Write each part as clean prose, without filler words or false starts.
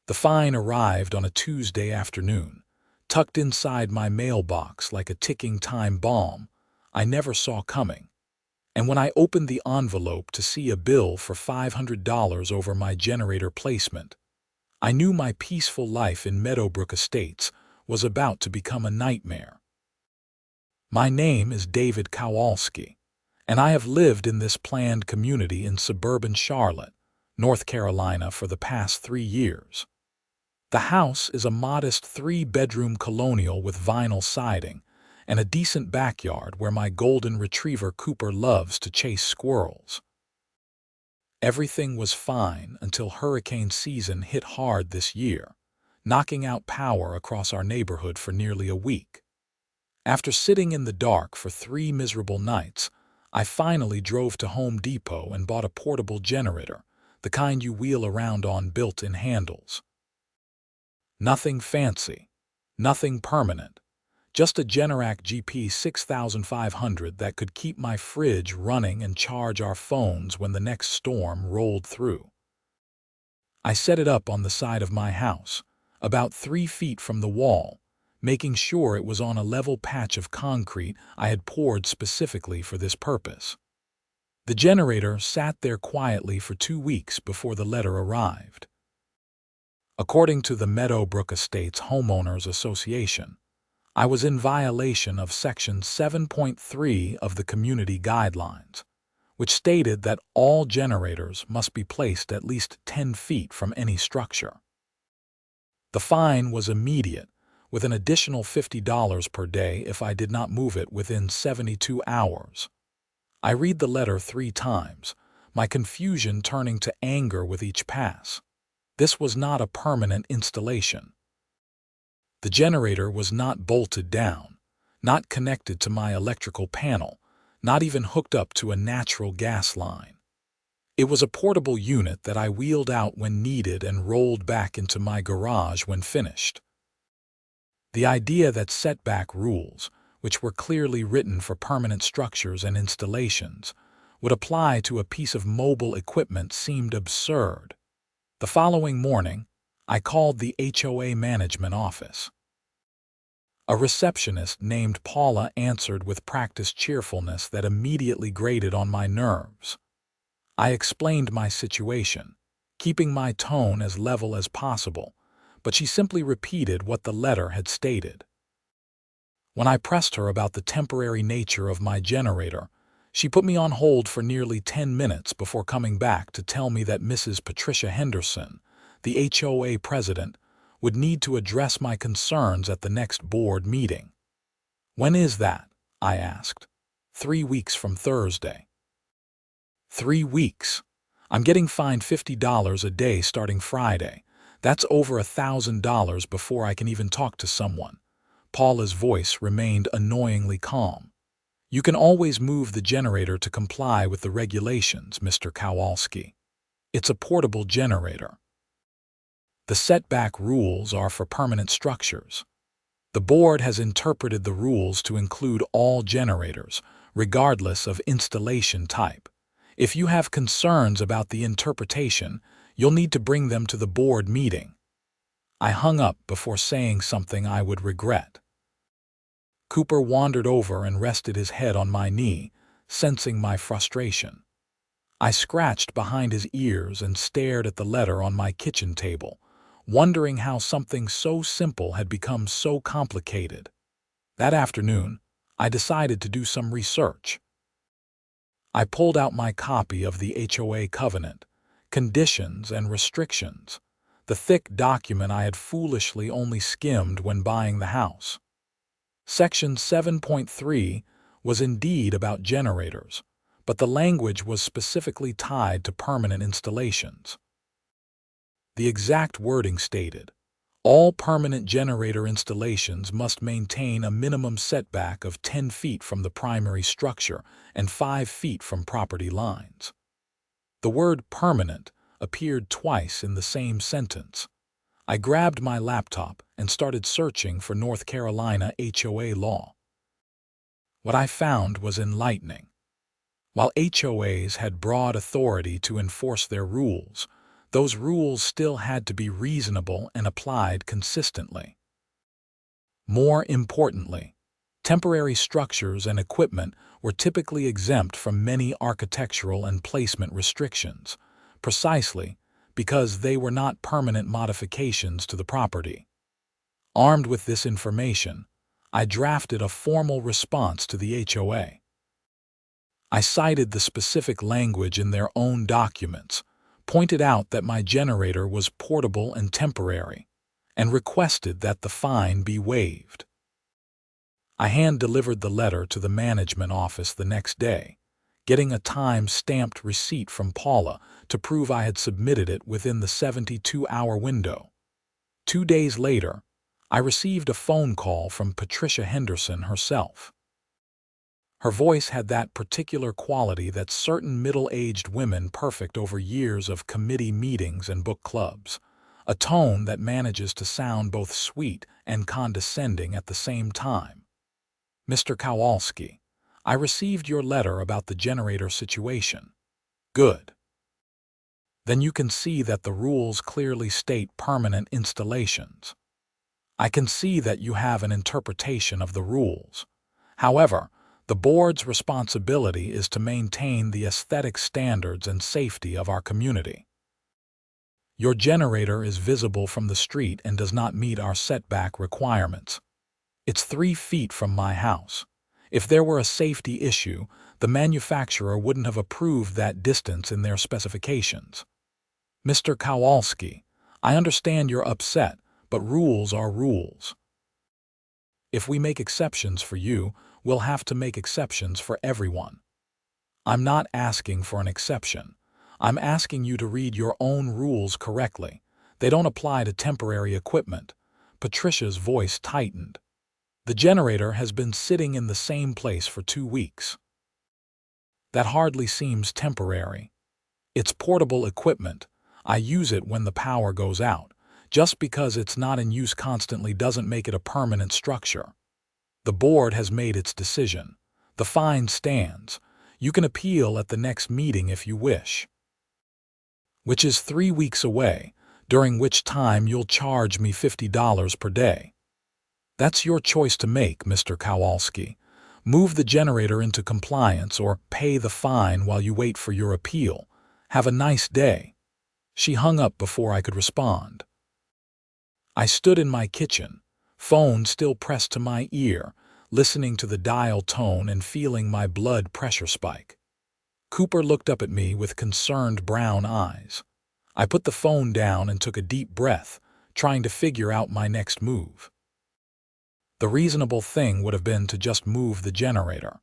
The fine arrived on a Tuesday afternoon, tucked inside my mailbox like a ticking time bomb I never saw coming. And when I opened the envelope to see a bill for $500 over my generator placement, I knew my peaceful life in Meadowbrook Estates was about to become a nightmare. My name is David Kowalski, and I have lived in this planned community in suburban Charlotte, North Carolina for the past 3 years. The house is a modest 3-bedroom colonial with vinyl siding and a decent backyard where my golden retriever Cooper loves to chase squirrels. Everything was fine until hurricane season hit hard this year, knocking out power across our neighborhood for nearly a week. After sitting in the dark for 3 miserable nights, I finally drove to Home Depot and bought a portable generator, the kind you wheel around on built-in handles. Nothing fancy, nothing permanent, just a Generac GP 6500 that could keep my fridge running and charge our phones when the next storm rolled through. I set it up on the side of my house, about 3 feet from the wall, making sure it was on a level patch of concrete I had poured specifically for this purpose. The generator sat there quietly for 2 weeks before the letter arrived. According to the Meadowbrook Estates Homeowners Association, I was in violation of Section 7.3 of the Community Guidelines, which stated that all generators must be placed at least 10 feet from any structure. The fine was immediate, with an additional $50 per day if I did not move it within 72 hours. I read the letter 3 times, my confusion turning to anger with each pass. This was not a permanent installation. The generator was not bolted down, not connected to my electrical panel, not even hooked up to a natural gas line. It was a portable unit that I wheeled out when needed and rolled back into my garage when finished. The idea that setback rules, which were clearly written for permanent structures and installations, would apply to a piece of mobile equipment seemed absurd. The following morning, I called the HOA management office. A receptionist named Paula answered with practiced cheerfulness that immediately grated on my nerves. I explained my situation, keeping my tone as level as possible, but she simply repeated what the letter had stated. When I pressed her about the temporary nature of my generator, she put me on hold for nearly 10 minutes before coming back to tell me that Mrs. Patricia Henderson, the HOA president, would need to address my concerns at the next board meeting. "When is that?" I asked. 3 weeks from Thursday." 3 weeks? I'm getting fined $50 a day starting Friday. That's over $1,000 before I can even talk to someone. Paula's voice remained annoyingly calm. "You can always move the generator to comply with the regulations, Mr. Kowalski. It's a portable generator. The setback rules are for permanent structures. The board has interpreted the rules to include all generators, regardless of installation type. If you have concerns about the interpretation, you'll need to bring them to the board meeting." I hung up before saying something I would regret. Cooper wandered over and rested his head on my knee, sensing my frustration. I scratched behind his ears and stared at the letter on my kitchen table, wondering how something so simple had become so complicated. That afternoon, I decided to do some research. I pulled out my copy of the HOA covenant, conditions and restrictions, the thick document I had foolishly only skimmed when buying the house. Section 7.3 was indeed about generators, but the language was specifically tied to permanent installations. The exact wording stated, "All permanent generator installations must maintain a minimum setback of 10 feet from the primary structure and 5 feet from property lines." The word permanent appeared twice in the same sentence. I grabbed my laptop and started searching for North Carolina HOA law. What I found was enlightening. While HOAs had broad authority to enforce their rules, those rules still had to be reasonable and applied consistently. More importantly, temporary structures and equipment were typically exempt from many architectural and placement restrictions, precisely because they were not permanent modifications to the property. Armed with this information, I drafted a formal response to the HOA. I cited the specific language in their own documents, pointed out that my generator was portable and temporary, and requested that the fine be waived. I hand-delivered the letter to the management office the next day, getting a time-stamped receipt from Paula to prove I had submitted it within the 72-hour window. 2 days later, I received a phone call from Patricia Henderson herself. Her voice had that particular quality that certain middle-aged women perfect over years of committee meetings and book clubs, a tone that manages to sound both sweet and condescending at the same time. "Mr. Kowalski, I received your letter about the generator situation. Good. Then you can see that the rules clearly state permanent installations. I can see that you have an interpretation of the rules. However, the board's responsibility is to maintain the aesthetic standards and safety of our community. Your generator is visible from the street and does not meet our setback requirements. It's 3 feet from my house. If there were a safety issue, the manufacturer wouldn't have approved that distance in their specifications. Mr. Kowalski, I understand you're upset, but rules are rules. If we make exceptions for you, we'll have to make exceptions for everyone. I'm not asking for an exception. I'm asking you to read your own rules correctly. They don't apply to temporary equipment." Patricia's voice tightened. "The generator has been sitting in the same place for 2 weeks. That hardly seems temporary. It's portable equipment. I use it when the power goes out. Just because it's not in use constantly doesn't make it a permanent structure. The board has made its decision. The fine stands. You can appeal at the next meeting if you wish, which is 3 weeks away, during which time you'll charge me $50 per day. That's your choice to make, Mr. Kowalski. Move the generator into compliance or pay the fine while you wait for your appeal. Have a nice day." She hung up before I could respond. I stood in my kitchen, phone still pressed to my ear, listening to the dial tone and feeling my blood pressure spike. Cooper looked up at me with concerned brown eyes. I put the phone down and took a deep breath, trying to figure out my next move. The reasonable thing would have been to just move the generator.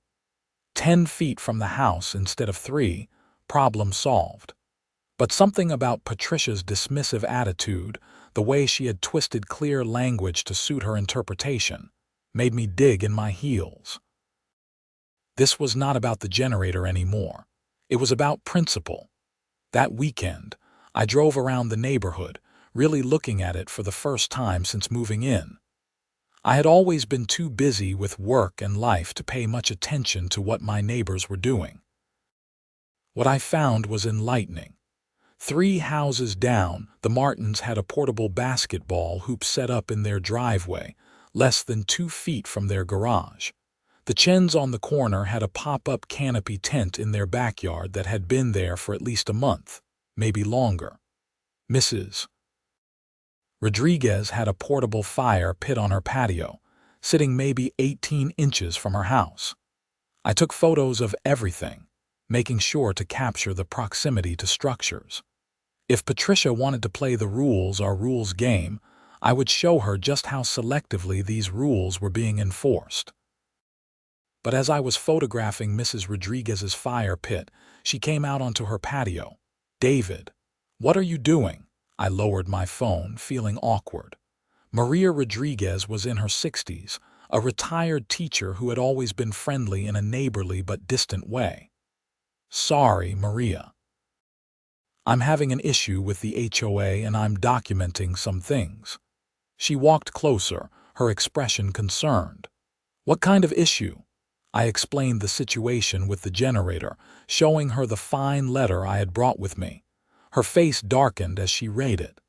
10 feet from the house instead of 3, problem solved. But something about Patricia's dismissive attitude, the way she had twisted clear language to suit her interpretation, made me dig in my heels. This was not about the generator anymore. It was about principle. That weekend, I drove around the neighborhood, really looking at it for the first time since moving in. I had always been too busy with work and life to pay much attention to what my neighbors were doing. What I found was enlightening. 3 houses down, the Martins had a portable basketball hoop set up in their driveway, less than 2 feet from their garage. The Chens on the corner had a pop-up canopy tent in their backyard that had been there for at least a month, maybe longer. Mrs. Rodriguez had a portable fire pit on her patio, sitting maybe 18 inches from her house. I took photos of everything, making sure to capture the proximity to structures. If Patricia wanted to play the rules or rules game, I would show her just how selectively these rules were being enforced. But as I was photographing Mrs. Rodriguez's fire pit, she came out onto her patio. "David, what are you doing?" I lowered my phone, feeling awkward. Maria Rodriguez was in her 60s, a retired teacher who had always been friendly in a neighborly but distant way. "Sorry, Maria. I'm having an issue with the HOA and I'm documenting some things." She walked closer, her expression concerned. "What kind of issue?" I explained the situation with the generator, showing her the fine letter I had brought with me. Her face darkened as she read it.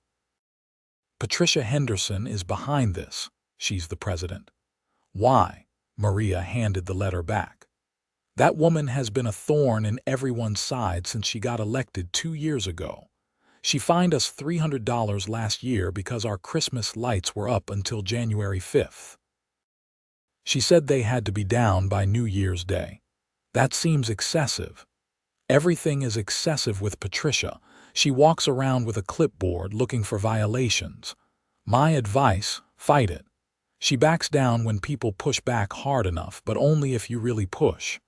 Patricia Henderson is behind this. She's the president. Why? Maria handed the letter back. That woman has been a thorn in everyone's side since she got elected 2 years ago. She fined us $300 last year because our Christmas lights were up until January 5th. She said they had to be down by New Year's Day. That seems excessive. Everything is excessive with Patricia. She walks around with a clipboard looking for violations. My advice, fight it. She backs down when people push back hard enough, but only if you really push.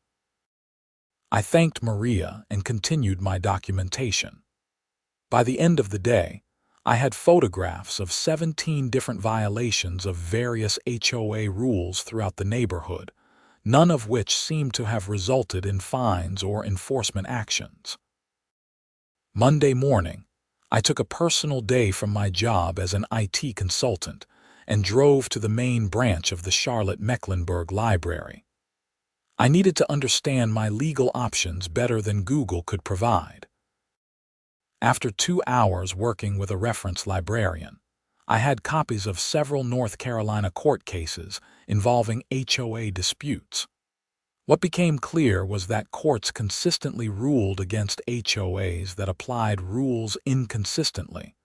I thanked Maria and continued my documentation. By the end of the day, I had photographs of 17 different violations of various HOA rules throughout the neighborhood, none of which seemed to have resulted in fines or enforcement actions. Monday morning, I took a personal day from my job as an IT consultant and drove to the main branch of the Charlotte-Mecklenburg Library. I needed to understand my legal options better than Google could provide. After 2 hours working with a reference librarian, I had copies of several North Carolina court cases involving HOA disputes. What became clear was that courts consistently ruled against HOAs that applied rules inconsistently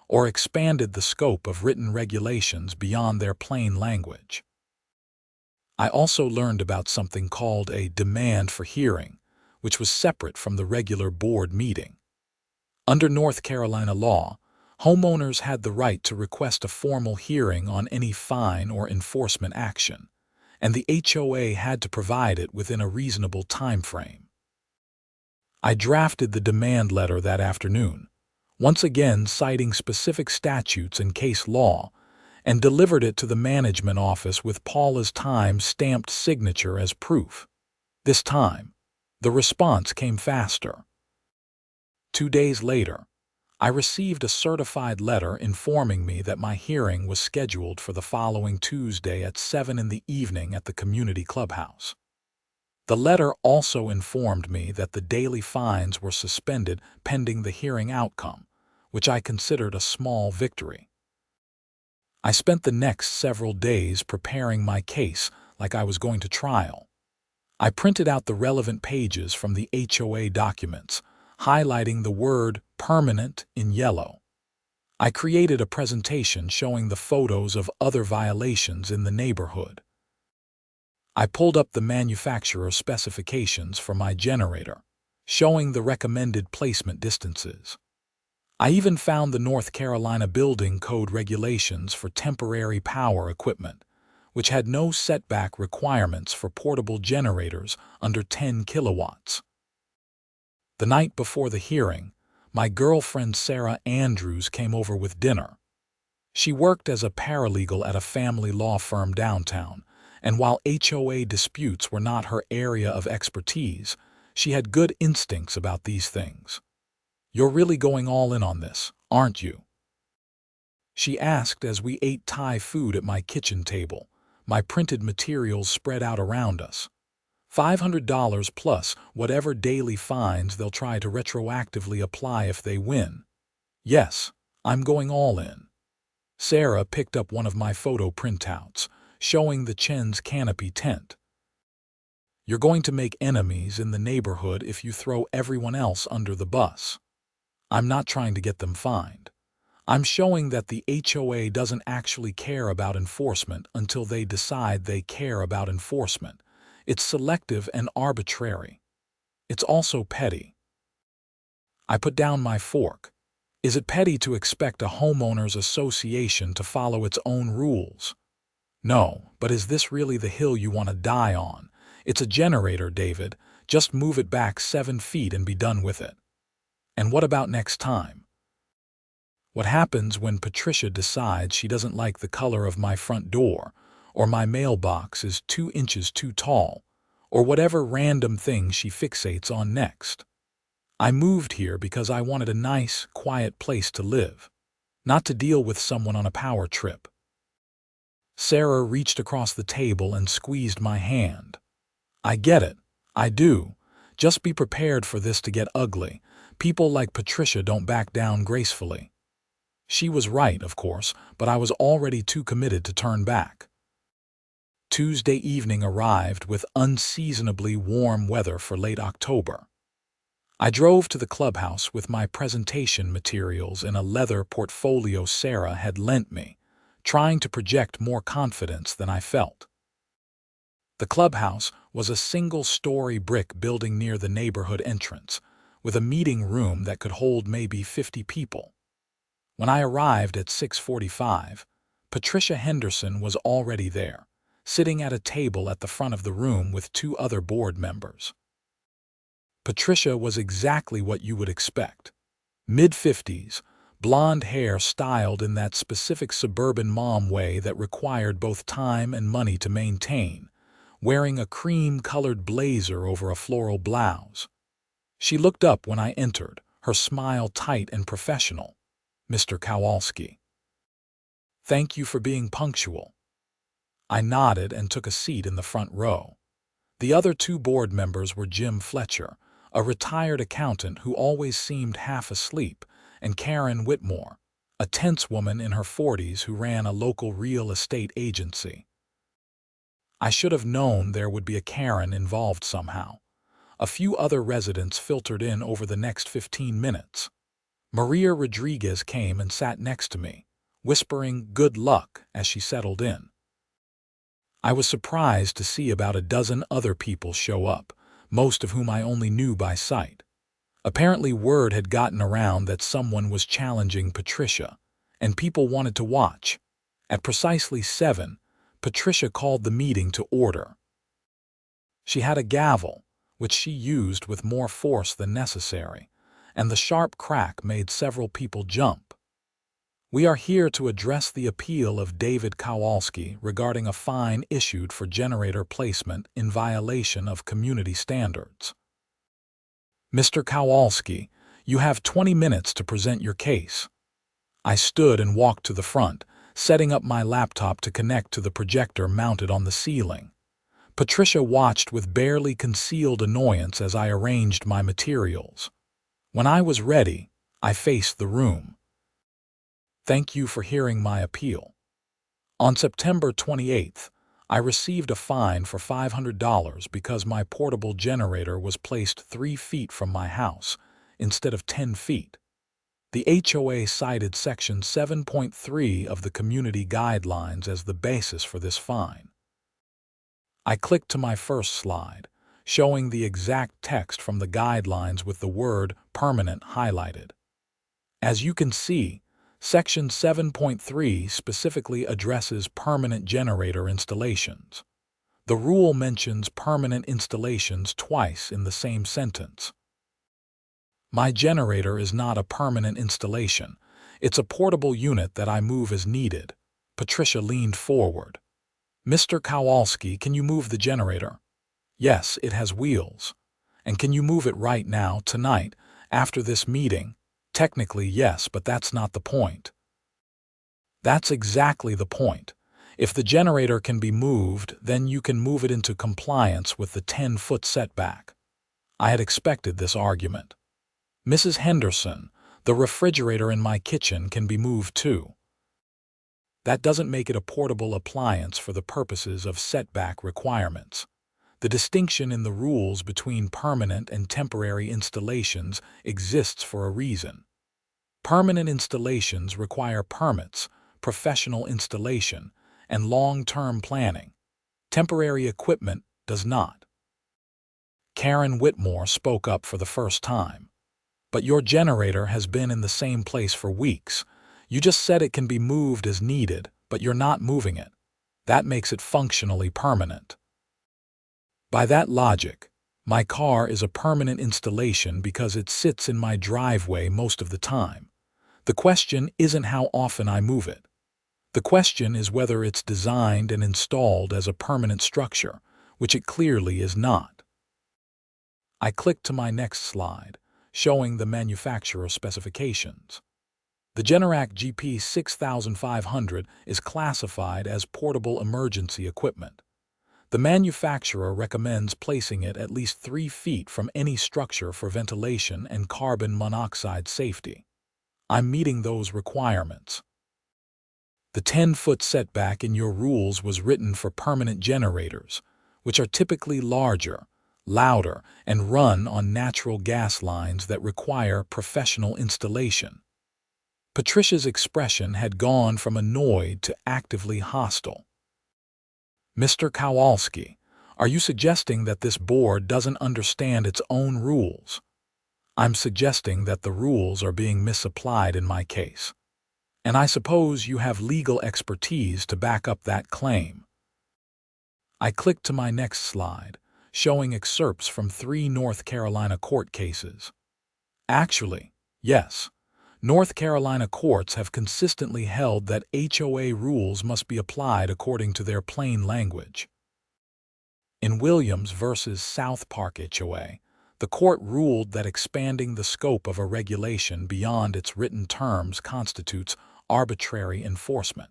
or expanded the scope of written regulations beyond their plain language. I also learned about something called a demand for hearing, which was separate from the regular board meeting. Under North Carolina law, homeowners had the right to request a formal hearing on any fine or enforcement action, and the HOA had to provide it within a reasonable time frame. I drafted the demand letter that afternoon, once again citing specific statutes and case law, and delivered it to the management office with Paula's time-stamped signature as proof. This time, the response came faster. 2 days later, I received a certified letter informing me that my hearing was scheduled for the following Tuesday at 7 in the evening at the community clubhouse. The letter also informed me that the daily fines were suspended pending the hearing outcome, which I considered a small victory. I spent the next several days preparing my case like I was going to trial. I printed out the relevant pages from the HOA documents, highlighting the word permanent in yellow. I created a presentation showing the photos of other violations in the neighborhood. I pulled up the manufacturer specifications for my generator, showing the recommended placement distances. I even found the North Carolina Building Code regulations for temporary power equipment, which had no setback requirements for portable generators under 10 kilowatts. The night before the hearing, my girlfriend Sarah Andrews came over with dinner. She worked as a paralegal at a family law firm downtown, and while HOA disputes were not her area of expertise, she had good instincts about these things. "You're really going all in on this, aren't you?" she asked as we ate Thai food at my kitchen table, my printed materials spread out around us. $500 plus whatever daily fines they'll try to retroactively apply if they win. Yes, I'm going all in. Sarah picked up one of my photo printouts, showing the Chen's canopy tent. "You're going to make enemies in the neighborhood if you throw everyone else under the bus. I'm not trying to get them fined. I'm showing that the HOA doesn't actually care about enforcement until they decide they care about enforcement. It's selective and arbitrary. It's also petty." I put down my fork. Is it petty to expect a homeowners association to follow its own rules? No, but is this really the hill you want to die on? It's a generator, David. Just move it back 7 feet and be done with it. And what about next time? What happens when Patricia decides she doesn't like the color of my front door, or my mailbox is 2 inches too tall, or whatever random thing she fixates on next? I moved here because I wanted a nice, quiet place to live, not to deal with someone on a power trip. Sarah reached across the table and squeezed my hand. "I get it. I do. Just be prepared for this to get ugly, People like Patricia don't back down gracefully. She was right, of course, but I was already too committed to turn back. Tuesday evening arrived with unseasonably warm weather for late October. I drove to the clubhouse with my presentation materials in a leather portfolio Sarah had lent me, trying to project more confidence than I felt. The clubhouse was a single-story brick building near the neighborhood entrance, with a meeting room that could hold maybe 50 people. When I arrived at 6:45, Patricia Henderson was already there, sitting at a table at the front of the room with 2 other board members. Patricia was exactly what you would expect. Mid-50s, blonde hair styled in that specific suburban mom way that required both time and money to maintain, wearing a cream-colored blazer over a floral blouse. She looked up when I entered, her smile tight and professional. "Mr. Kowalski. Thank you for being punctual." I nodded and took a seat in the front row. The other 2 board members were Jim Fletcher, a retired accountant who always seemed half asleep, and Karen Whitmore, a tense woman in her 40s who ran a local real estate agency. I should have known there would be a Karen involved somehow. A few other residents filtered in over the next 15 minutes. Maria Rodriguez came and sat next to me, whispering "good luck" as she settled in. I was surprised to see about a dozen other people show up, most of whom I only knew by sight. Apparently word had gotten around that someone was challenging Patricia, and people wanted to watch. At precisely 7, Patricia called the meeting to order. She had a gavel, which she used with more force than necessary, and the sharp crack made several people jump. "We are here to address the appeal of David Kowalski regarding a fine issued for generator placement in violation of community standards. Mr. Kowalski, you have 20 minutes to present your case." I stood and walked to the front, setting up my laptop to connect to the projector mounted on the ceiling. Patricia watched with barely concealed annoyance as I arranged my materials. When I was ready, I faced the room. "Thank you for hearing my appeal. On September 28th, I received a fine for $500 because my portable generator was placed 3 feet from my house instead of 10 feet. The HOA cited Section 7.3 of the Community Guidelines as the basis for this fine." I clicked to my first slide, showing the exact text from the guidelines with the word "permanent" highlighted. As you can see, Section 7.3 specifically addresses permanent generator installations. The rule mentions permanent installations twice in the same sentence. My generator is not a permanent installation. It's a portable unit that I move as needed. Patricia leaned forward. "Mr. Kowalski, can you move the generator?" "Yes, it has wheels." "And can you move it right now, tonight, after this meeting?" "Technically, yes, but that's not the point." "That's exactly the point. If the generator can be moved, then you can move it into compliance with the 10-foot setback." I had expected this argument. "Mrs. Henderson, the refrigerator in my kitchen can be moved too." That doesn't make it a portable appliance for the purposes of setback requirements. The distinction in the rules between permanent and temporary installations exists for a reason. Permanent installations require permits, professional installation, and long-term planning. Temporary equipment does not. Karen Whitmore spoke up for the first time. "But your generator has been in the same place for weeks. You just said it can be moved as needed, but you're not moving it. That makes it functionally permanent." By that logic, my car is a permanent installation because it sits in my driveway most of the time. The question isn't how often I move it. The question is whether it's designed and installed as a permanent structure, which it clearly is not. I clicked to my next slide, showing the manufacturer specifications. The Generac GP 6500 is classified as portable emergency equipment. The manufacturer recommends placing it at least 3 feet from any structure for ventilation and carbon monoxide safety. I'm meeting those requirements. The 10-foot setback in your rules was written for permanent generators, which are typically larger, louder, and run on natural gas lines that require professional installation. Patricia's expression had gone from annoyed to actively hostile. Mr. Kowalski, are you suggesting that this board doesn't understand its own rules? I'm suggesting that the rules are being misapplied in my case. And I suppose you have legal expertise to back up that claim. I clicked to my next slide, showing excerpts from 3 North Carolina court cases. Actually, yes, North Carolina courts have consistently held that HOA rules must be applied according to their plain language. In Williams v. South Park HOA, the court ruled that expanding the scope of a regulation beyond its written terms constitutes arbitrary enforcement.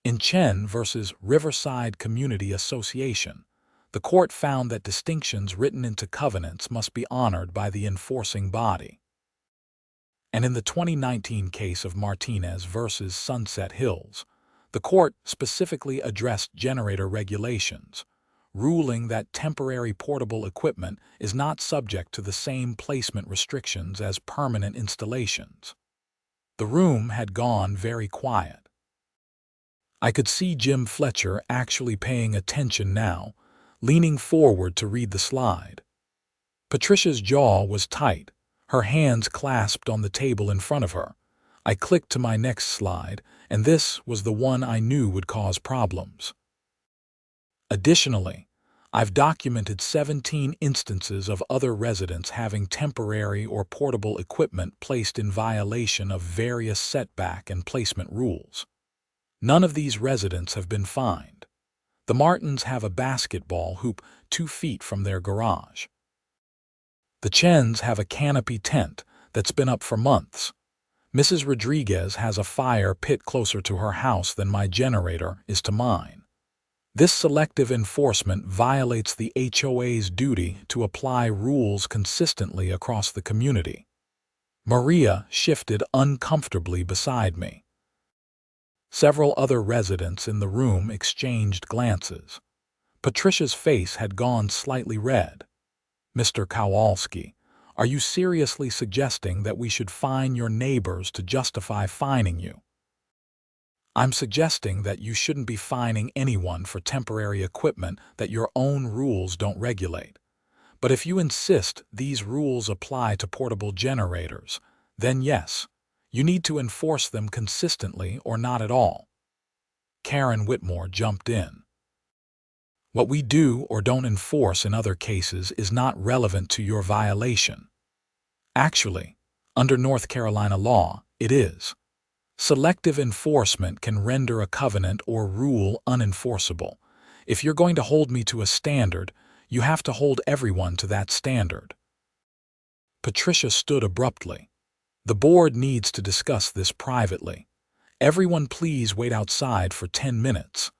In Chen v. Riverside Community Association, the court found that distinctions written into covenants must be honored by the enforcing body. And in the 2019 case of Martinez v. Sunset Hills, the court specifically addressed generator regulations, ruling that temporary portable equipment is not subject to the same placement restrictions as permanent installations. The room had gone very quiet. I could see Jim Fletcher actually paying attention now, leaning forward to read the slide. Patricia's jaw was tight, her hands clasped on the table in front of her. I clicked to my next slide, and this was the one I knew would cause problems. Additionally, I've documented 17 instances of other residents having temporary or portable equipment placed in violation of various setback and placement rules. None of these residents have been fined. The Martins have a basketball hoop 2 feet from their garage. The Chens have a canopy tent that's been up for months. Mrs. Rodriguez has a fire pit closer to her house than my generator is to mine. This selective enforcement violates the HOA's duty to apply rules consistently across the community. Maria shifted uncomfortably beside me. Several other residents in the room exchanged glances. Patricia's face had gone slightly red. Mr. Kowalski, are you seriously suggesting that we should fine your neighbors to justify fining you? I'm suggesting that you shouldn't be fining anyone for temporary equipment that your own rules don't regulate. But if you insist these rules apply to portable generators, then yes, you need to enforce them consistently or not at all. Karen Whitmore jumped in. What we do or don't enforce in other cases is not relevant to your violation. Actually, under North Carolina law, it is. Selective enforcement can render a covenant or rule unenforceable. If you're going to hold me to a standard, you have to hold everyone to that standard. Patricia stood abruptly. The board needs to discuss this privately. Everyone please wait outside for 10 minutes.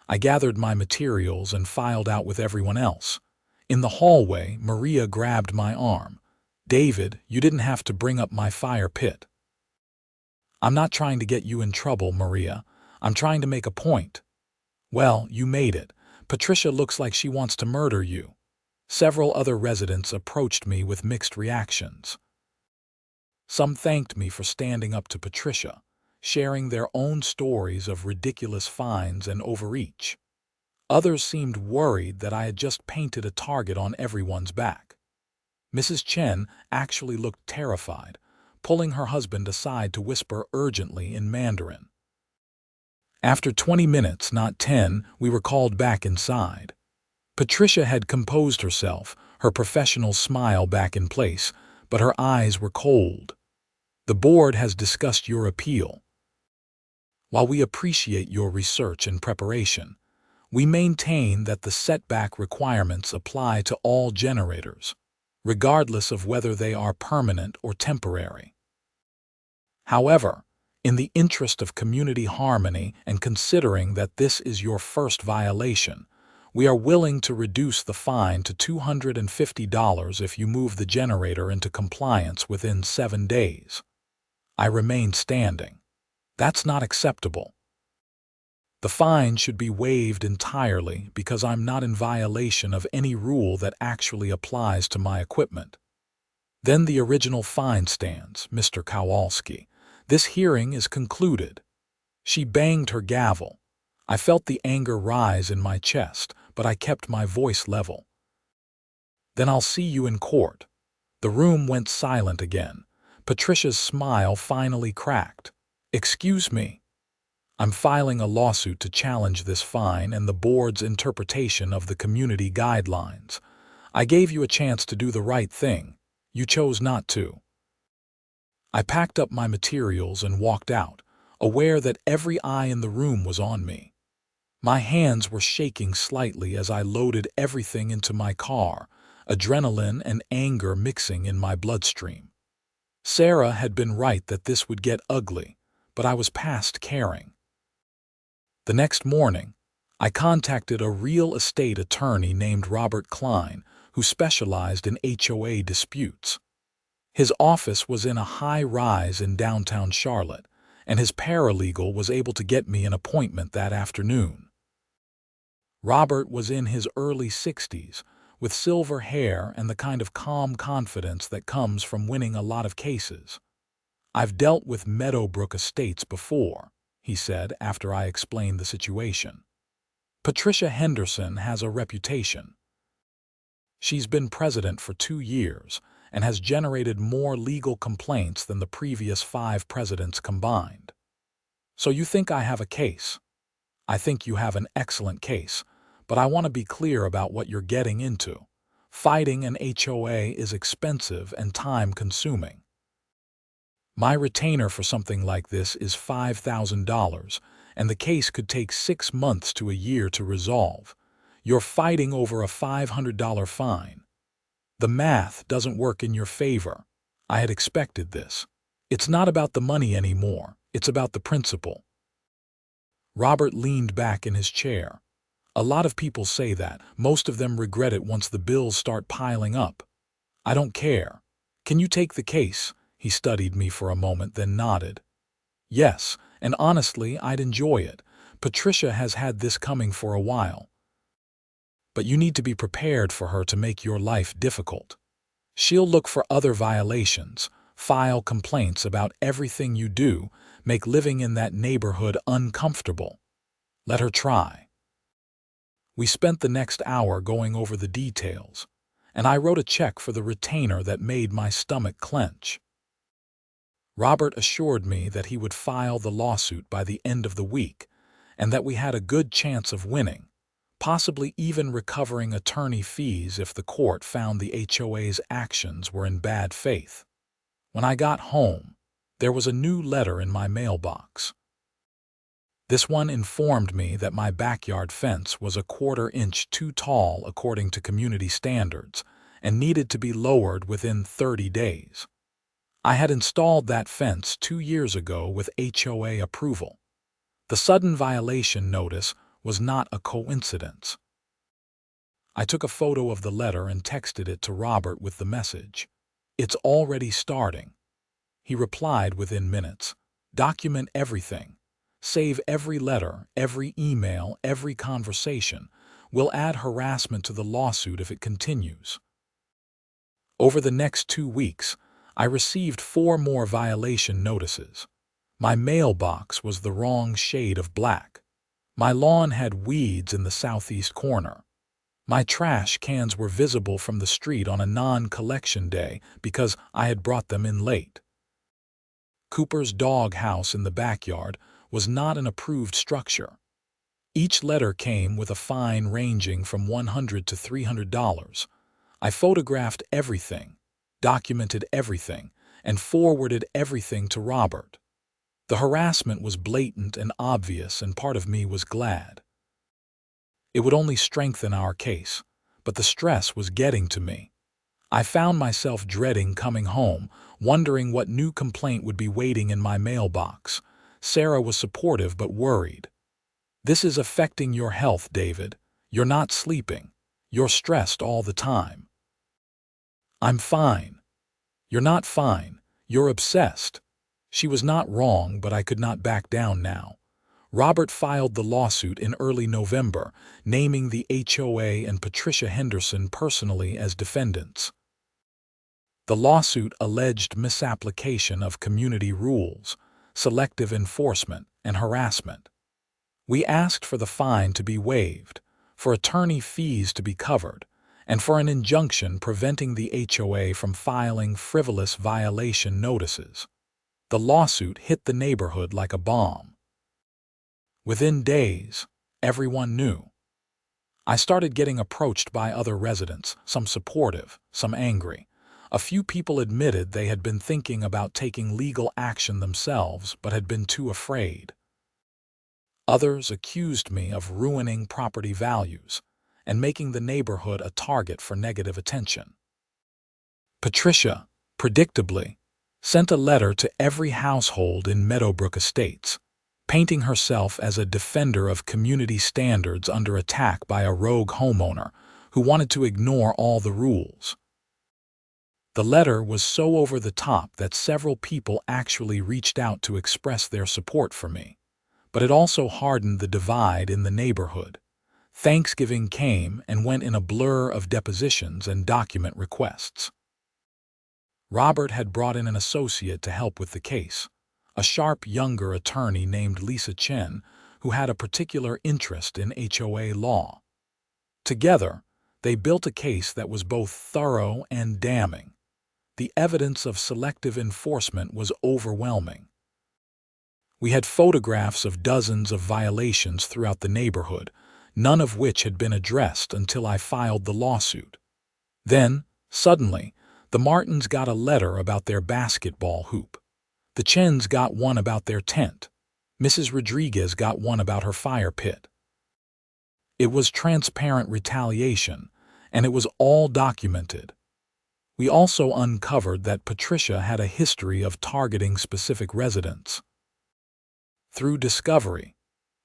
I gathered my materials and filed out with everyone else. In the hallway, Maria grabbed my arm. David, you didn't have to bring up my fire pit. I'm not trying to get you in trouble, Maria. I'm trying to make a point. Well, you made it. Patricia looks like she wants to murder you. Several other residents approached me with mixed reactions. Some thanked me for standing up to Patricia, sharing their own stories of ridiculous fines and overreach. Others seemed worried that I had just painted a target on everyone's back. Mrs. Chen actually looked terrified, pulling her husband aside to whisper urgently in Mandarin. After 20 minutes, not 10, we were called back inside. Patricia had composed herself, her professional smile back in place, but her eyes were cold. The board has discussed your appeal. While we appreciate your research and preparation, we maintain that the setback requirements apply to all generators, regardless of whether they are permanent or temporary. However, in the interest of community harmony and considering that this is your first violation, We are willing to reduce the fine to $250 if you move the generator into compliance within 7 days. I remained standing. That's not acceptable. The fine should be waived entirely because I'm not in violation of any rule that actually applies to my equipment. Then the original fine stands, Mr. Kowalski. This hearing is concluded. She banged her gavel. I felt the anger rise in my chest, but I kept my voice level. Then I'll see you in court. The room went silent again. Patricia's smile finally cracked. Excuse me. I'm filing a lawsuit to challenge this fine and the board's interpretation of the community guidelines. I gave you a chance to do the right thing. You chose not to. I packed up my materials and walked out, aware that every eye in the room was on me. My hands were shaking slightly as I loaded everything into my car, adrenaline and anger mixing in my bloodstream. Sarah had been right that this would get ugly, but I was past caring. The next morning, I contacted a real estate attorney named Robert Klein, who specialized in HOA disputes. His office was in a high-rise in downtown Charlotte, and his paralegal was able to get me an appointment that afternoon. Robert was in his early 60s, with silver hair and the kind of calm confidence that comes from winning a lot of cases. "I've dealt with Meadowbrook Estates before," he said after I explained the situation. "Patricia Henderson has a reputation. She's been president for 2 years and has generated more legal complaints than the previous 5 presidents combined. So you think I have a case? I think you have an excellent case, but I want to be clear about what you're getting into. Fighting an HOA is expensive and time-consuming. My retainer for something like this is $5,000, and the case could take 6 months to a year to resolve. You're fighting over a $500 fine. The math doesn't work in your favor. I had expected this. It's not about the money anymore. It's about the principle." Robert leaned back in his chair. "A lot of people say that. Most of them regret it once the bills start piling up. I don't care. Can you take the case?" He studied me for a moment, then nodded. "Yes, and honestly, I'd enjoy it. Patricia has had this coming for a while. But you need to be prepared for her to make your life difficult. She'll look for other violations, file complaints about everything you do, make living in that neighborhood uncomfortable. Let her try." We spent the next hour going over the details, and I wrote a check for the retainer that made my stomach clench. Robert assured me that he would file the lawsuit by the end of the week, and that we had a good chance of winning, possibly even recovering attorney fees if the court found the HOA's actions were in bad faith. When I got home, there was a new letter in my mailbox. This one informed me that my backyard fence was a 1/4 inch too tall according to community standards and needed to be lowered within 30 days. I had installed that fence 2 years ago with HOA approval. The sudden violation notice was not a coincidence. I took a photo of the letter and texted it to Robert with the message, "It's already starting." He replied within minutes, "Document everything. Save every letter, every email, every conversation. We'll add harassment to the lawsuit if it continues." Over the next 2 weeks, I received 4 more violation notices. My mailbox was the wrong shade of black. My lawn had weeds in the southeast corner. My trash cans were visible from the street on a non-collection day because I had brought them in late. Cooper's dog house in the backyard was not an approved structure. Each letter came with a fine ranging from $100 to $300. I photographed everything, documented everything, and forwarded everything to Robert. The harassment was blatant and obvious, and part of me was glad. It would only strengthen our case, but the stress was getting to me. I found myself dreading coming home, wondering what new complaint would be waiting in my mailbox. Sarah was supportive but worried. "This is affecting your health, David. You're not sleeping. You're stressed all the time. I'm fine. You're not fine. You're obsessed. She was not wrong, but I could not back down now. Robert filed the lawsuit in early November, naming the HOA and Patricia Henderson personally as defendants. The lawsuit alleged misapplication of community rules, selective enforcement, and harassment. We asked for the fine to be waived, for attorney fees to be covered, and for an injunction preventing the HOA from filing frivolous violation notices. The lawsuit hit the neighborhood like a bomb. Within days, everyone knew. I started getting approached by other residents, some supportive, some angry. A few people admitted they had been thinking about taking legal action themselves but had been too afraid. Others accused me of ruining property values and making the neighborhood a target for negative attention. Patricia, predictably, sent a letter to every household in Meadowbrook Estates, painting herself as a defender of community standards under attack by a rogue homeowner who wanted to ignore all the rules. The letter was so over the top that several people actually reached out to express their support for me, but it also hardened the divide in the neighborhood. Thanksgiving came and went in a blur of depositions and document requests. Robert had brought in an associate to help with the case, a sharp younger attorney named Lisa Chen, who had a particular interest in HOA law. Together, they built a case that was both thorough and damning. The evidence of selective enforcement was overwhelming. We had photographs of dozens of violations throughout the neighborhood, none of which had been addressed until I filed the lawsuit. Then, suddenly, the Martins got a letter about their basketball hoop. The Chens got one about their tent. Mrs. Rodriguez got one about her fire pit. It was transparent retaliation, and it was all documented. We also uncovered that Patricia had a history of targeting specific residents. Through discovery,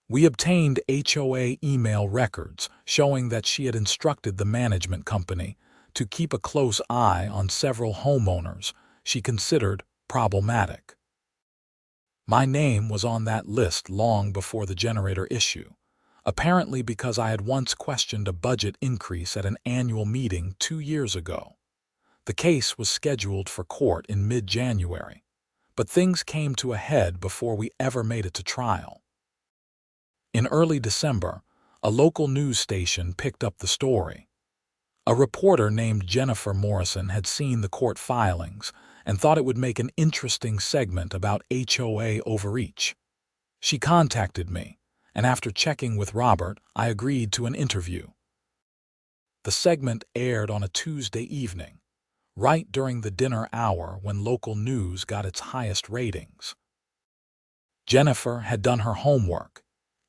we obtained HOA email records showing that she had instructed the management company to keep a close eye on several homeowners she considered problematic. My name was on that list long before the generator issue, apparently because I had once questioned a budget increase at an annual meeting 2 years ago. The case was scheduled for court in mid-January, but things came to a head before we ever made it to trial. In early December, a local news station picked up the story. A reporter named Jennifer Morrison had seen the court filings and thought it would make an interesting segment about HOA overreach. She contacted me, and after checking with Robert, I agreed to an interview. The segment aired on a Tuesday evening, right during the dinner hour when local news got its highest ratings. Jennifer had done her homework,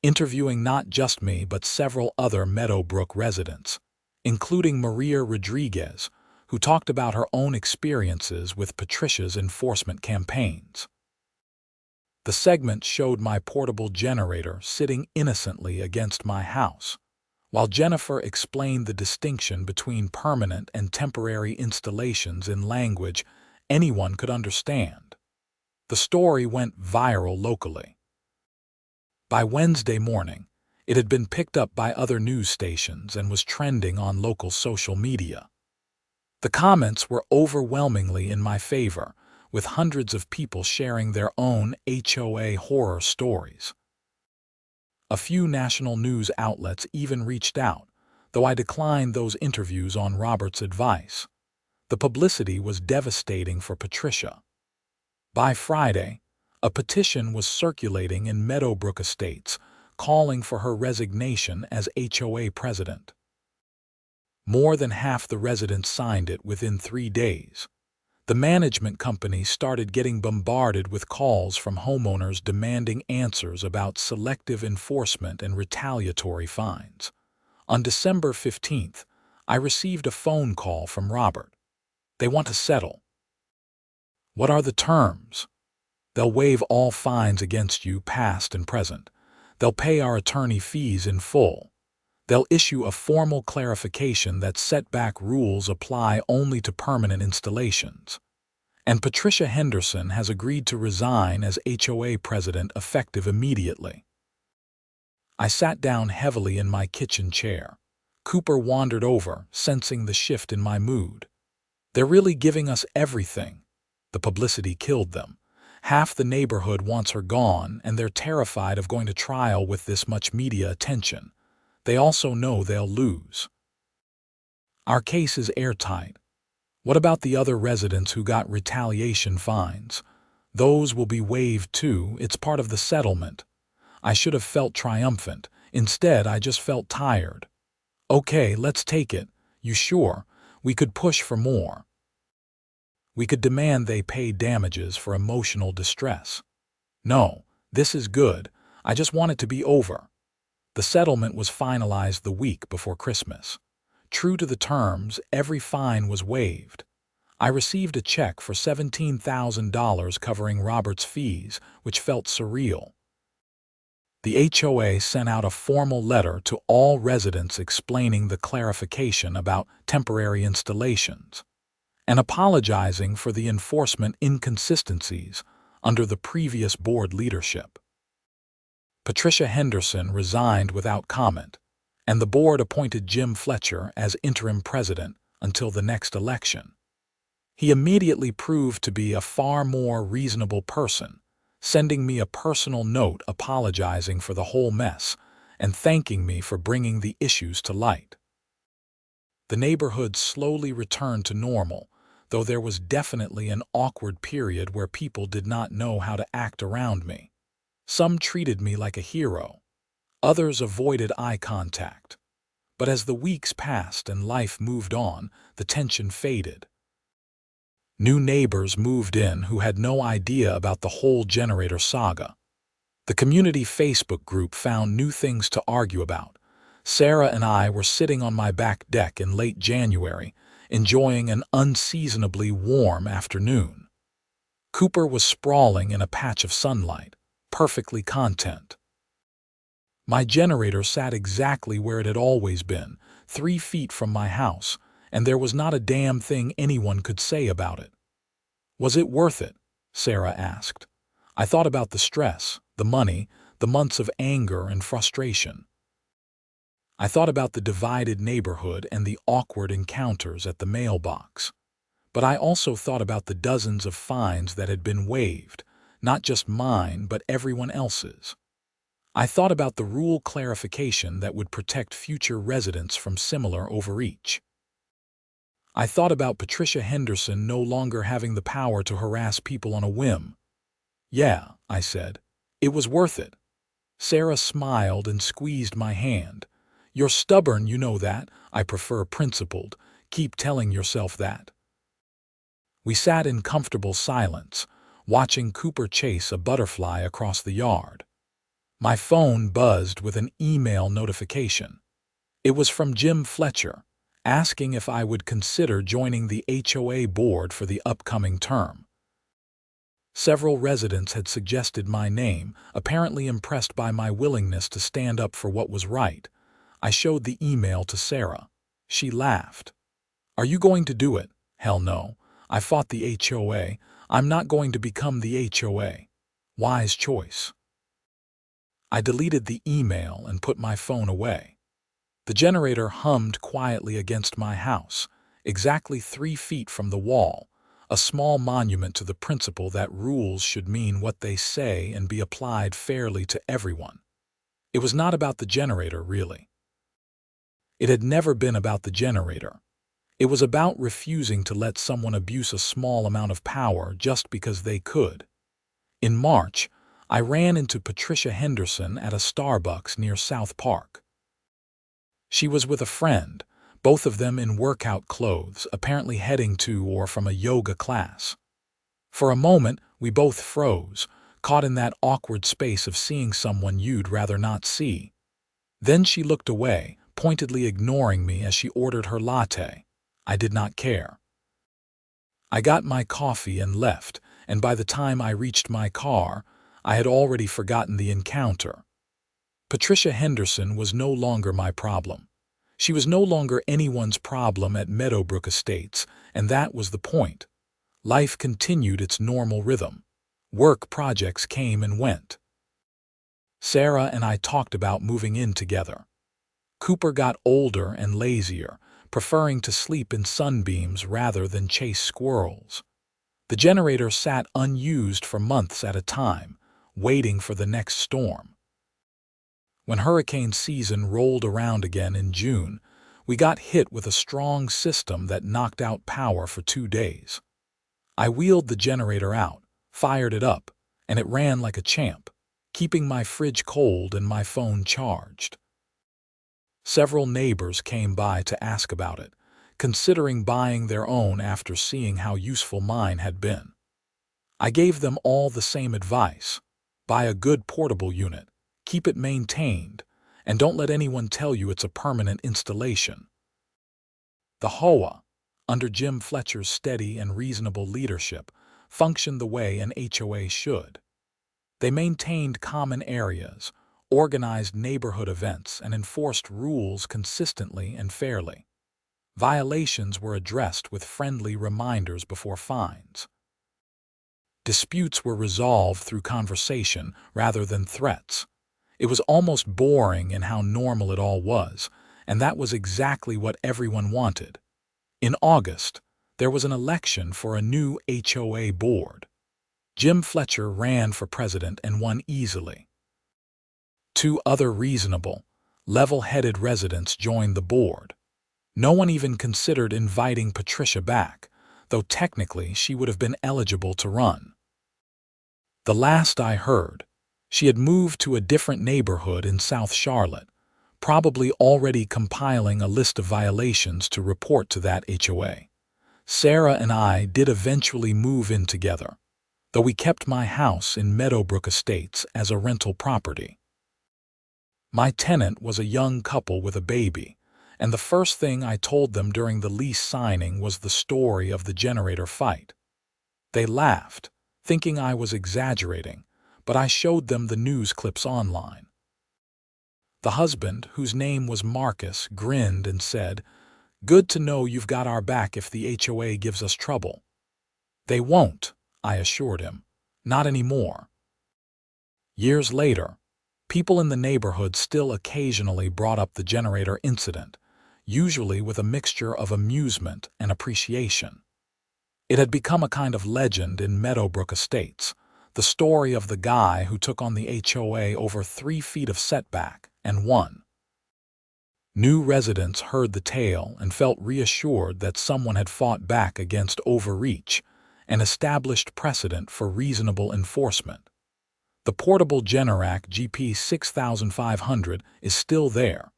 interviewing not just me but several other Meadowbrook residents, including Maria Rodriguez, who talked about her own experiences with Patricia's enforcement campaigns. The segment showed my portable generator sitting innocently against my house, while Jennifer explained the distinction between permanent and temporary installations in language anyone could understand. The story went viral locally. By Wednesday morning, it had been picked up by other news stations and was trending on local social media. The comments were overwhelmingly in my favor, with hundreds of people sharing their own HOA horror stories. A few national news outlets even reached out, though I declined those interviews on Robert's advice. The publicity was devastating for Patricia. By Friday, a petition was circulating in Meadowbrook Estates calling for her resignation as HOA president. More than half the residents signed it within 3 days. The management company started getting bombarded with calls from homeowners demanding answers about selective enforcement and retaliatory fines. On December 15th, I received a phone call from Robert. They want to settle. What are the terms? They'll waive all fines against you, past and present. They'll pay our attorney fees in full. They'll issue a formal clarification that setback rules apply only to permanent installations. And Patricia Henderson has agreed to resign as HOA president effective immediately. I sat down heavily in my kitchen chair. Cooper wandered over, sensing the shift in my mood. They're really giving us everything. The publicity killed them. Half the neighborhood wants her gone, and they're terrified of going to trial with this much media attention. They also know they'll lose. Our case is airtight. What about the other residents who got retaliation fines? Those will be waived too. It's part of the settlement. I should have felt triumphant. Instead, I just felt tired. Okay, let's take it. You sure? We could push for more. We could demand they pay damages for emotional distress. No, this is good. I just want it to be over. The settlement was finalized the week before Christmas. True to the terms, every fine was waived. I received a check for $17,000 covering Robert's fees, which felt surreal. The HOA sent out a formal letter to all residents explaining the clarification about temporary installations and apologizing for the enforcement inconsistencies under the previous board leadership. Patricia Henderson resigned without comment, and the board appointed Jim Fletcher as interim president until the next election. He immediately proved to be a far more reasonable person, sending me a personal note apologizing for the whole mess and thanking me for bringing the issues to light. The neighborhood slowly returned to normal, though there was definitely an awkward period where people did not know how to act around me. Some treated me like a hero. Others avoided eye contact. But as the weeks passed and life moved on, the tension faded. New neighbors moved in who had no idea about the whole generator saga. The community Facebook group found new things to argue about. Sarah and I were sitting on my back deck in late January, enjoying an unseasonably warm afternoon. Cooper was sprawling in a patch of sunlight, perfectly content. My generator sat exactly where it had always been, 3 feet from my house, and there was not a damn thing anyone could say about it. Was it worth it? Sarah asked. I thought about the stress, the money, the months of anger and frustration. I thought about the divided neighborhood and the awkward encounters at the mailbox. But I also thought about the dozens of fines that had been waived, not just mine but everyone else's. I thought about the rule clarification that would protect future residents from similar overreach. I thought about Patricia Henderson no longer having the power to harass people on a whim. Yeah, I said, it was worth it. Sarah smiled and squeezed my hand. You're stubborn, you know that. I prefer principled. Keep telling yourself that. We sat in comfortable silence, watching Cooper chase a butterfly across the yard. My phone buzzed with an email notification. It was from Jim Fletcher, asking if I would consider joining the HOA board for the upcoming term. Several residents had suggested my name, apparently impressed by my willingness to stand up for what was right. I showed the email to Sarah. She laughed. Are you going to do it? Hell no. I fought the HOA. I'm not going to become the HOA. Wise choice. I deleted the email and put my phone away. The generator hummed quietly against my house, exactly 3 feet from the wall, a small monument to the principle that rules should mean what they say and be applied fairly to everyone. It was not about the generator, really. It had never been about the generator. It was about refusing to let someone abuse a small amount of power just because they could. In March, I ran into Patricia Henderson at a Starbucks near South Park. She was with a friend, both of them in workout clothes, apparently heading to or from a yoga class. For a moment, we both froze, caught in that awkward space of seeing someone you'd rather not see. Then she looked away, pointedly ignoring me as she ordered her latte. I did not care. I got my coffee and left, and by the time I reached my car, I had already forgotten the encounter. Patricia Henderson was no longer my problem. She was no longer anyone's problem at Meadowbrook Estates, and that was the point. Life continued its normal rhythm. Work projects came and went. Sarah and I talked about moving in together. Cooper got older and lazier, preferring to sleep in sunbeams rather than chase squirrels. The generator sat unused for months at a time, waiting for the next storm. When hurricane season rolled around again in June, we got hit with a strong system that knocked out power for 2 days. I wheeled the generator out, fired it up, and it ran like a champ, keeping my fridge cold and my phone charged. Several neighbors came by to ask about it, considering buying their own after seeing how useful mine had been. I gave them all the same advice: buy a good portable unit, keep it maintained, and don't let anyone tell you it's a permanent installation. The HOA, under Jim Fletcher's steady and reasonable leadership, functioned the way an HOA should. They maintained common areas, organized neighborhood events, and enforced rules consistently and fairly. Violations were addressed with friendly reminders before fines. Disputes were resolved through conversation rather than threats. It was almost boring in how normal it all was, and that was exactly what everyone wanted. In August, there was an election for a new HOA board. Jim Fletcher ran for president and won easily. 2 other reasonable, level-headed residents joined the board. No one even considered inviting Patricia back, though technically she would have been eligible to run. The last I heard, she had moved to a different neighborhood in South Charlotte, probably already compiling a list of violations to report to that HOA. Sarah and I did eventually move in together, though we kept my house in Meadowbrook Estates as a rental property. My tenant was a young couple with a baby, and the first thing I told them during the lease signing was the story of the generator fight. They laughed, thinking I was exaggerating, but I showed them the news clips online. The husband, whose name was Marcus, grinned and said, "Good to know you've got our back if the HOA gives us trouble." "They won't," I assured him. "Not anymore." Years later, people in the neighborhood still occasionally brought up the generator incident, usually with a mixture of amusement and appreciation. It had become a kind of legend in Meadowbrook Estates, the story of the guy who took on the HOA over 3 feet of setback and won. New residents heard the tale and felt reassured that someone had fought back against overreach and established precedent for reasonable enforcement. The portable Generac GP 6500 is still there,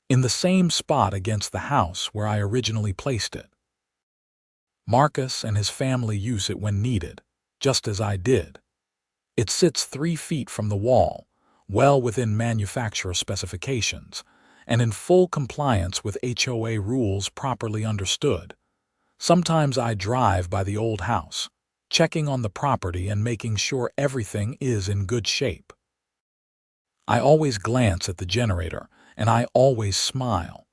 in the same spot against the house where I originally placed it. Marcus and his family use it when needed, just as I did. It sits 3 feet from the wall, well within manufacturer specifications, and in full compliance with HOA rules properly understood. Sometimes I drive by the old house, checking on the property and making sure everything is in good shape. I always glance at the generator, and I always smile.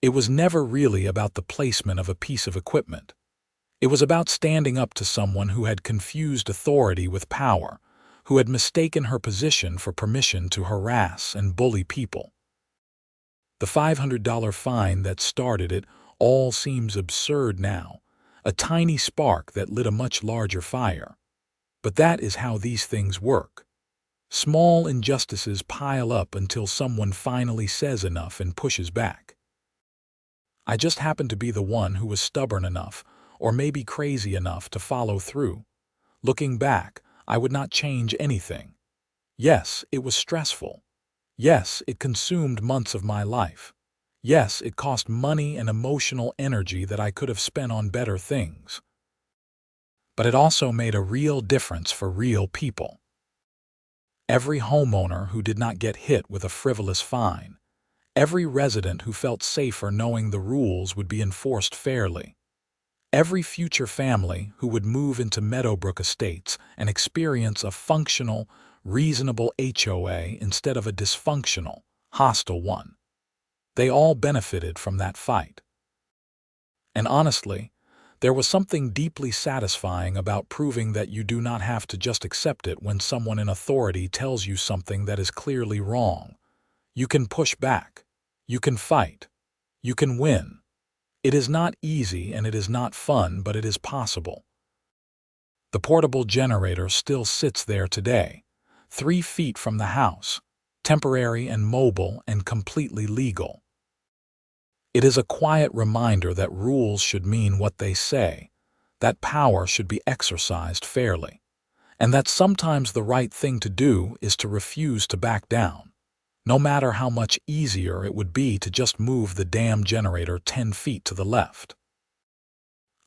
It was never really about the placement of a piece of equipment. It was about standing up to someone who had confused authority with power, who had mistaken her position for permission to harass and bully people. The $500 fine that started it all seems absurd now, a tiny spark that lit a much larger fire. But that is how these things work. Small injustices pile up until someone finally says enough and pushes back. I just happened to be the one who was stubborn enough, or maybe crazy enough, to follow through. Looking back, I would not change anything. Yes, it was stressful. Yes, it consumed months of my life. Yes, it cost money and emotional energy that I could have spent on better things. But it also made a real difference for real people. Every homeowner who did not get hit with a frivolous fine, every resident who felt safer knowing the rules would be enforced fairly, every future family who would move into Meadowbrook Estates and experience a functional, reasonable HOA instead of a dysfunctional, hostile one. They all benefited from that fight. And honestly, there was something deeply satisfying about proving that you do not have to just accept it when someone in authority tells you something that is clearly wrong. You can push back. You can fight. You can win. It is not easy and it is not fun, but it is possible. The portable generator still sits there today, 3 feet from the house, temporary and mobile and completely legal. It is a quiet reminder that rules should mean what they say, that power should be exercised fairly, and that sometimes the right thing to do is to refuse to back down, no matter how much easier it would be to just move the damn generator 10 feet to the left.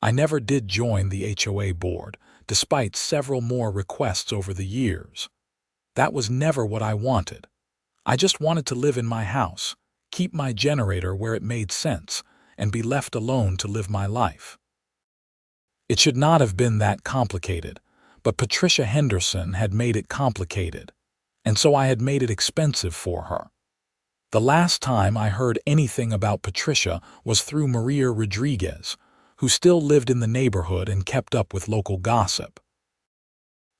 I never did join the HOA board, despite several more requests over the years. That was never what I wanted. I just wanted to live in my house, keep my generator where it made sense, and be left alone to live my life. It should not have been that complicated, but Patricia Henderson had made it complicated, and so I had made it expensive for her. The last time I heard anything about Patricia was through Maria Rodriguez, who still lived in the neighborhood and kept up with local gossip.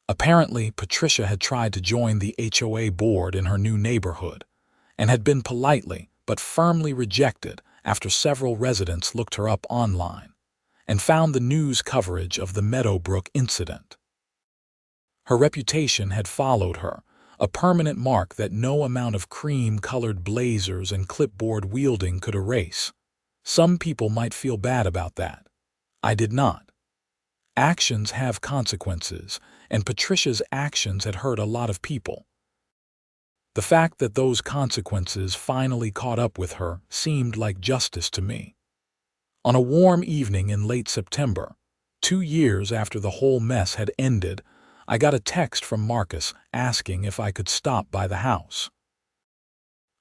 Apparently, Patricia had tried to join the HOA board in her new neighborhood, and had been politely but firmly rejected after several residents looked her up online and found the news coverage of the Meadowbrook incident. Her reputation had followed her, a permanent mark that no amount of cream-colored blazers and clipboard wielding could erase. Some people might feel bad about that. I did not. Actions have consequences, and Patricia's actions had hurt a lot of people. The fact that those consequences finally caught up with her seemed like justice to me. On a warm evening in late September, 2 years after the whole mess had ended, I got a text from Marcus asking if I could stop by the house.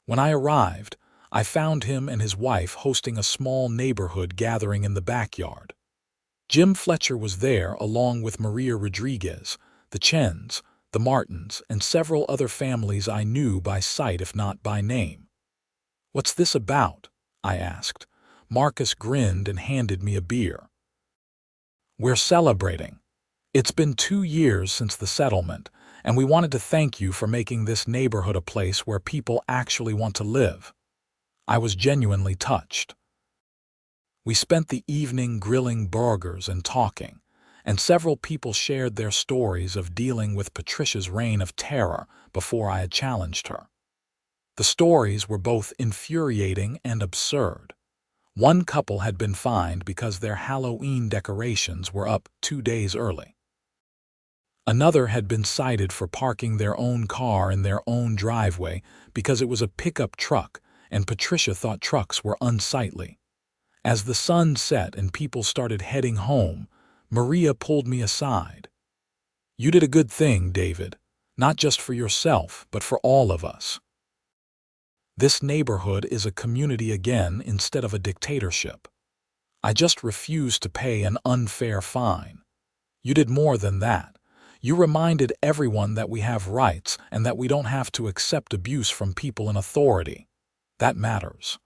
When I arrived, I found him and his wife hosting a small neighborhood gathering in the backyard. Jim Fletcher was there along with Maria Rodriguez, the Chens, the Martins, and several other families I knew by sight if not by name. "What's this about?" I asked. Marcus grinned and handed me a beer. "We're celebrating. It's been 2 years since the settlement, and we wanted to thank you for making this neighborhood a place where people actually want to live." I was genuinely touched. We spent the evening grilling burgers and talking, and several people shared their stories of dealing with Patricia's reign of terror before I had challenged her. The stories were both infuriating and absurd. One couple had been fined because their Halloween decorations were up 2 days early. Another had been cited for parking their own car in their own driveway because it was a pickup truck, and Patricia thought trucks were unsightly. As the sun set and people started heading home, Maria pulled me aside. "You did a good thing, David, not just for yourself, but for all of us. This neighborhood is a community again instead of a dictatorship. I just refused to pay an unfair fine. You did more than that. You reminded everyone that we have rights and that we don't have to accept abuse from people in authority. That matters."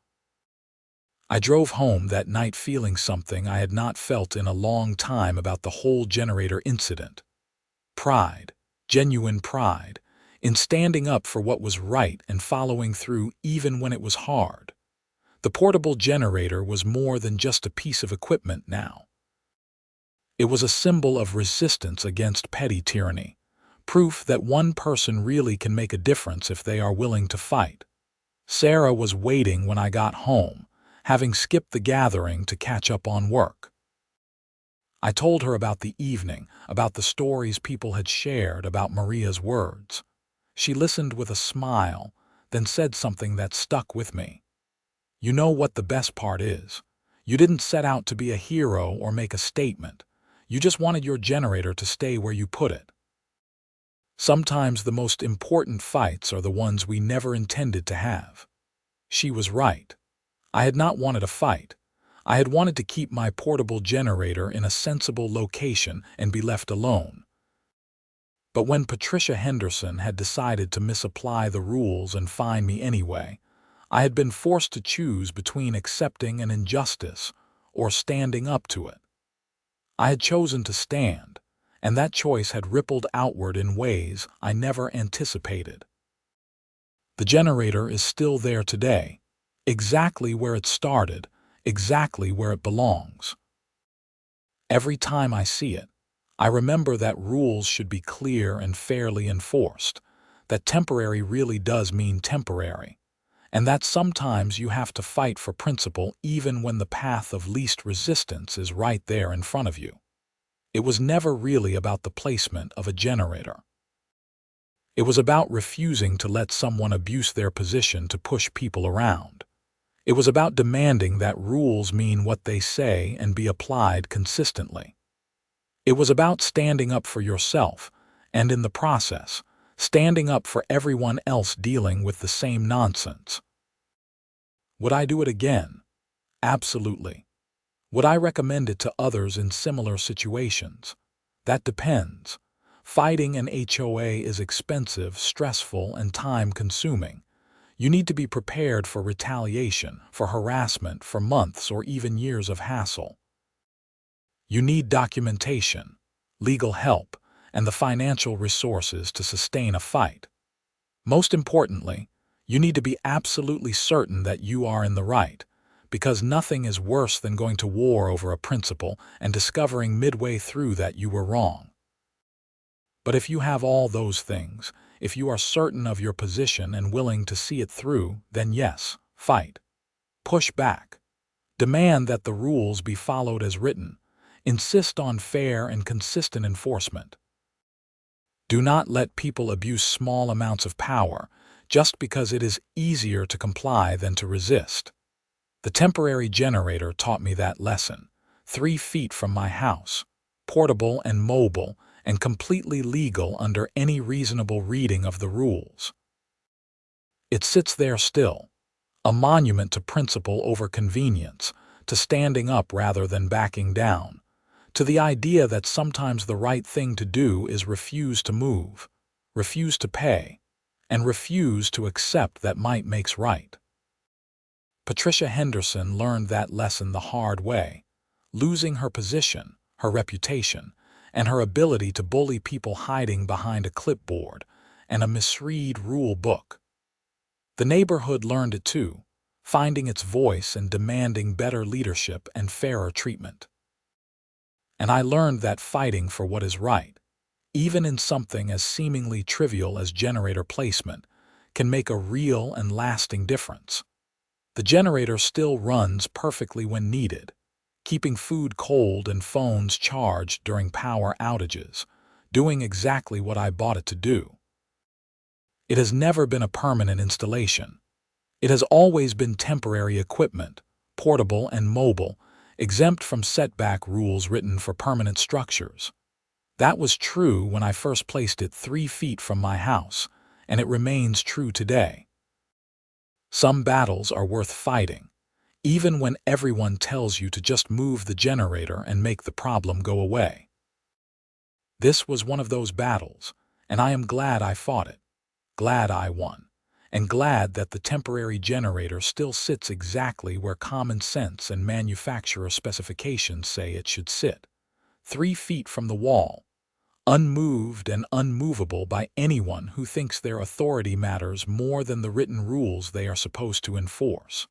I drove home that night feeling something I had not felt in a long time about the whole generator incident. Pride, genuine pride, in standing up for what was right and following through even when it was hard. The portable generator was more than just a piece of equipment now. It was a symbol of resistance against petty tyranny, proof that one person really can make a difference if they are willing to fight. Sarah was waiting when I got home, having skipped the gathering to catch up on work. I told her about the evening, about the stories people had shared, about Maria's words. She listened with a smile, then said something that stuck with me. "You know what the best part is? You didn't set out to be a hero or make a statement. You just wanted your generator to stay where you put it." Sometimes the most important fights are the ones we never intended to have. She was right. I had not wanted a fight. I had wanted to keep my portable generator in a sensible location and be left alone. But when Patricia Henderson had decided to misapply the rules and fine me anyway, I had been forced to choose between accepting an injustice or standing up to it. I had chosen to stand, and that choice had rippled outward in ways I never anticipated. The generator is still there today, exactly where it started, exactly where it belongs. Every time I see it, I remember that rules should be clear and fairly enforced, that temporary really does mean temporary, and that sometimes you have to fight for principle even when the path of least resistance is right there in front of you. It was never really about the placement of a generator. It was about refusing to let someone abuse their position to push people around. It was about demanding that rules mean what they say and be applied consistently. It was about standing up for yourself, and in the process, standing up for everyone else dealing with the same nonsense. Would I do it again? Absolutely. Would I recommend it to others in similar situations? That depends. Fighting an HOA is expensive, stressful, and time-consuming. You need to be prepared for retaliation, for harassment, for months or even years of hassle. You need documentation, legal help, and the financial resources to sustain a fight. Most importantly, you need to be absolutely certain that you are in the right, because nothing is worse than going to war over a principle and discovering midway through that you were wrong. But if you have all those things, if you are certain of your position and willing to see it through, then yes, fight. Push back. Demand that the rules be followed as written. Insist on fair and consistent enforcement. Do not let people abuse small amounts of power just because it is easier to comply than to resist. The temporary generator taught me that lesson. 3 feet from my house, portable and mobile, and completely legal under any reasonable reading of the rules. It sits there still, a monument to principle over convenience, to standing up rather than backing down, to the idea that sometimes the right thing to do is refuse to move, refuse to pay, and refuse to accept that might makes right. Patricia Henderson learned that lesson the hard way, losing her position, her reputation, and her ability to bully people hiding behind a clipboard and a misread rule book. The neighborhood learned it too, finding its voice and demanding better leadership and fairer treatment. And I learned that fighting for what is right, even in something as seemingly trivial as generator placement, can make a real and lasting difference. The generator still runs perfectly when needed, keeping food cold and phones charged during power outages, doing exactly what I bought it to do. It has never been a permanent installation. It has always been temporary equipment, portable and mobile, exempt from setback rules written for permanent structures. That was true when I first placed it 3 feet from my house, and it remains true today. Some battles are worth fighting, even when everyone tells you to just move the generator and make the problem go away. This was one of those battles, and I am glad I fought it, glad I won, and glad that the temporary generator still sits exactly where common sense and manufacturer specifications say it should sit, 3 feet from the wall, unmoved and unmovable by anyone who thinks their authority matters more than the written rules they are supposed to enforce.